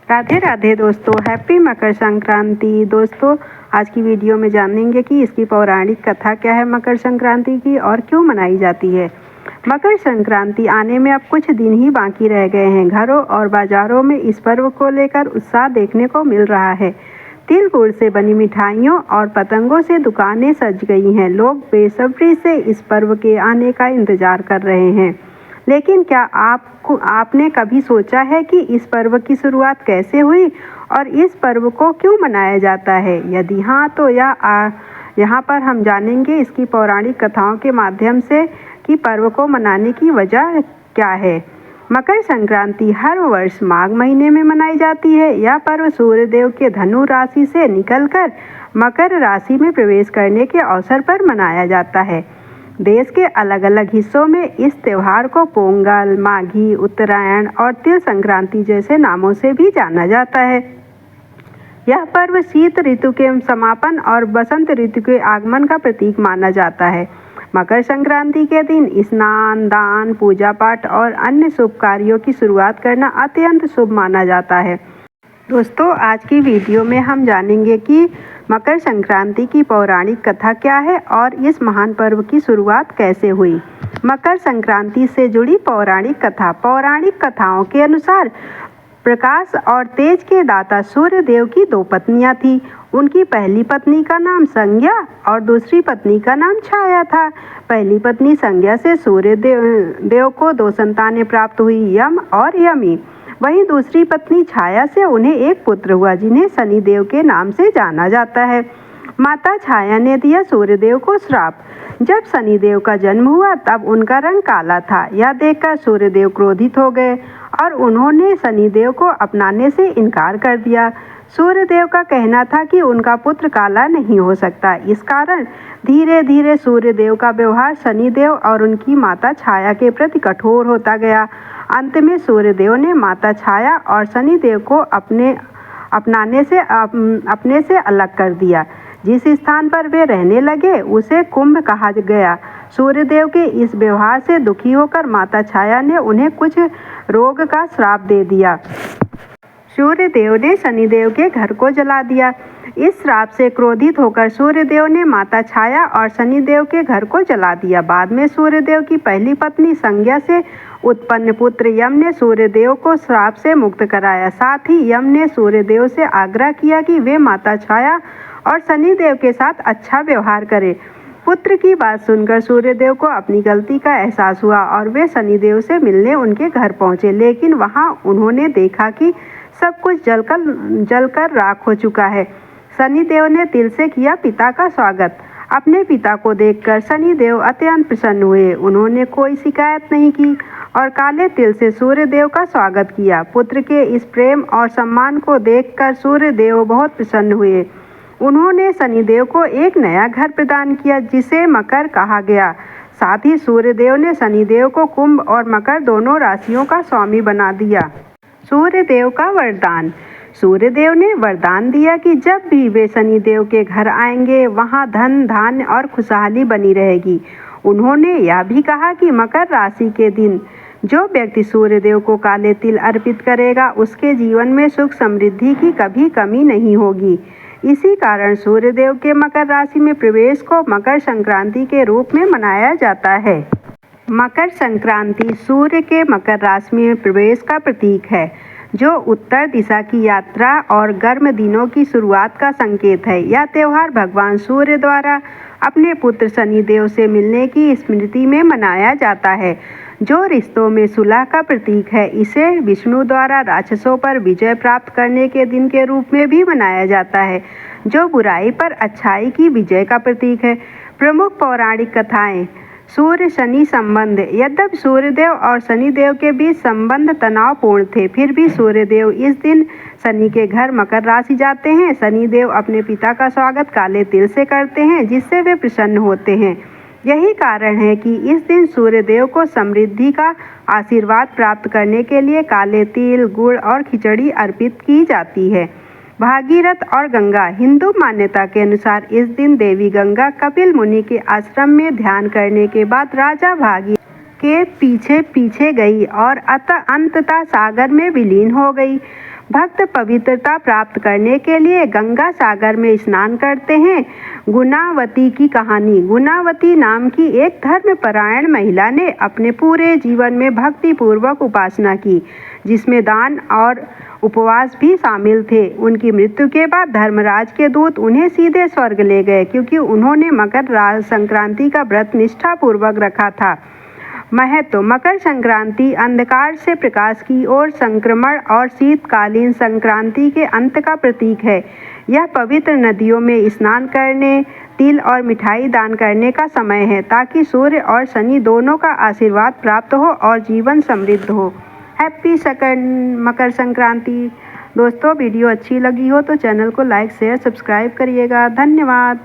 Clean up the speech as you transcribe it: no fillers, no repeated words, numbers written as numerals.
राधे राधे दोस्तों, हैप्पी मकर संक्रांति। दोस्तों, आज की वीडियो में जानेंगे कि इसकी पौराणिक कथा क्या है मकर संक्रांति की और क्यों मनाई जाती है। मकर संक्रांति आने में अब कुछ दिन ही बाकी रह गए हैं। घरों और बाजारों में इस पर्व को लेकर उत्साह देखने को मिल रहा है। तिल गुड़ से बनी मिठाइयों और पतंगों से दुकानें सज गई हैं। लोग बेसब्री से इस पर्व के आने का इंतजार कर रहे हैं। लेकिन क्या आपने कभी सोचा है कि इस पर्व की शुरुआत कैसे हुई और इस पर्व को क्यों मनाया जाता है? यदि हाँ, तो यहाँ पर हम जानेंगे इसकी पौराणिक कथाओं के माध्यम से कि पर्व को मनाने की वजह क्या है। मकर संक्रांति हर वर्ष माघ महीने में मनाई जाती है। यह पर्व सूर्यदेव के धनु राशि से निकलकर मकर राशि में प्रवेश करने के अवसर पर मनाया जाता है। देश के अलग अलग हिस्सों में इस त्यौहार को पोंगल, माघी, उत्तरायण और तिल संक्रांति जैसे नामों से भी जाना जाता है। यह पर्व शीत ऋतु के समापन और बसंत ऋतु के आगमन का प्रतीक माना जाता है। मकर संक्रांति के दिन स्नान, दान, पूजा पाठ और अन्य शुभ कार्यों की शुरुआत करना अत्यंत शुभ माना जाता है। दोस्तों, आज की वीडियो में हम जानेंगे कि मकर संक्रांति की पौराणिक कथा क्या है और इस महान पर्व की शुरुआत कैसे हुई। मकर संक्रांति से जुड़ी पौराणिक कथा। पौराणिक कथाओं के अनुसार प्रकाश और तेज के दाता सूर्य देव की दो पत्नियां थीं। उनकी पहली पत्नी का नाम संज्ञा और दूसरी पत्नी का नाम छाया था। पहली पत्नी संज्ञा से सूर्य देव को दो संतानें प्राप्त हुई, यम और यमी। वहीं दूसरी पत्नी छाया से उन्हें एक पुत्र हुआ जिन्हें शनिदेव के नाम से जाना जाता है। माता छाया ने दिया सूर्यदेव को श्राप। जब शनिदेव का जन्म हुआ तब उनका रंग काला था। यह देखकर सूर्यदेव क्रोधित हो गए और उन्होंने शनिदेव को अपनाने से इनकार कर दिया। सूर्यदेव का कहना था कि उनका पुत्र काला नहीं हो सकता। इस कारण धीरे धीरे सूर्यदेव का व्यवहार शनिदेव और उनकी माता छाया के प्रति कठोर होता गया। अंत में सूर्यदेव ने माता छाया और शनिदेव को अपने से अलग कर दिया। जिस स्थान पर वे रहने लगे उसे कुंभ कहा गया। सूर्यदेव के इस व्यवहार से दुखी होकर माता छाया ने उन्हें कुछ रोग का श्राप दे दिया। सूर्यदेव ने शनिदेव के घर को जला दिया। इस श्राप से क्रोधित होकर सूर्यदेव ने माता छाया और शनिदेव के घर को जला दिया। बाद में सूर्यदेव की पहली पत्नी संज्ञा से उत्पन्न पुत्र यम ने सूर्यदेव को श्राप से मुक्त कराया। साथ ही यम ने सूर्यदेव से आग्रह किया कि वे माता छाया और शनिदेव के साथ अच्छा व्यवहार करें। पुत्र की बात सुनकर सूर्यदेव को अपनी गलती का एहसास हुआ और वे शनिदेव से मिलने उनके घर पहुंचे। लेकिन वहां उन्होंने देखा कि सब कुछ जलकर राख हो चुका है। शनिदेव ने तिल से किया पिता का स्वागत। अपने पिता को देखकर शनिदेव अत्यंत प्रसन्न हुए। उन्होंने कोई शिकायत नहीं की और काले तिल से सूर्यदेव का स्वागत किया। पुत्र के इस प्रेम और सम्मान को देखकर सूर्यदेव बहुत प्रसन्न हुए। उन्होंने शनिदेव को एक नया घर प्रदान किया जिसे मकर कहा गया। साथ ही सूर्यदेव ने शनिदेव को कुंभ और मकर दोनों राशियों का स्वामी बना दिया। सूर्यदेव का वरदान। सूर्यदेव ने वरदान दिया कि जब भी वे शनिदेव के घर आएंगे वहां धन, धान्य और खुशहाली बनी रहेगी। उन्होंने यह भी कहा कि मकर राशि के दिन जो व्यक्ति सूर्यदेव को काले तिल अर्पित करेगा उसके जीवन में सुख समृद्धि की कभी कमी नहीं होगी। इसी कारण सूर्यदेव के मकर राशि में प्रवेश को मकर संक्रांति के रूप में मनाया जाता है। मकर संक्रांति सूर्य के मकर राशि में प्रवेश का प्रतीक है, जो उत्तर दिशा की यात्रा और गर्म दिनों की शुरुआत का संकेत है। यह त्यौहार भगवान सूर्य द्वारा अपने पुत्र शनिदेव से मिलने की स्मृति में मनाया जाता है, जो रिश्तों में सुलह का प्रतीक है। इसे विष्णु द्वारा राक्षसों पर विजय प्राप्त करने के दिन के रूप में भी मनाया जाता है, जो बुराई पर अच्छाई की विजय का प्रतीक है। प्रमुख पौराणिक कथाएं। सूर्य शनि संबंध। यद्यपि सूर्यदेव और शनिदेव के बीच संबंध तनावपूर्ण थे, फिर भी सूर्यदेव इस दिन शनि के घर मकर राशि जाते हैं। शनिदेव अपने पिता का स्वागत काले तिल से करते हैं, जिससे वे प्रसन्न होते हैं। यही कारण है कि इस दिन सूर्यदेव को समृद्धि का आशीर्वाद प्राप्त करने के लिए काले तिल, गुड़ और खिचड़ी अर्पित की जाती है। भागीरथ और गंगा। हिंदू मान्यता के अनुसार इस दिन देवी गंगा कपिल मुनि के आश्रम में ध्यान करने के बाद राजा भागीरथ के पीछे पीछे गई और अंततः सागर में विलीन हो गई। भक्त पवित्रता प्राप्त करने के लिए गंगा सागर में स्नान करते हैं। गुणावती की कहानी। गुणावती नाम की एक धर्मपरायण महिला ने अपने पूरे जीवन में भक्ति पूर्वक उपासना की, जिसमें दान और उपवास भी शामिल थे। उनकी मृत्यु के बाद धर्मराज के दूत उन्हें सीधे स्वर्ग ले गए, क्योंकि उन्होंने मकर संक्रांति का व्रत निष्ठापूर्वक रखा था। महत्व। मकर संक्रांति अंधकार से प्रकाश की ओर संक्रमण और शीतकालीन संक्रांति के अंत का प्रतीक है। यह पवित्र नदियों में स्नान करने, तिल और मिठाई दान करने का समय है, ताकि सूर्य और शनि दोनों का आशीर्वाद प्राप्त हो और जीवन समृद्ध हो। हैप्पी मकर संक्रांति। दोस्तों, वीडियो अच्छी लगी हो तो चैनल को लाइक शेयर सब्सक्राइब करिएगा। धन्यवाद।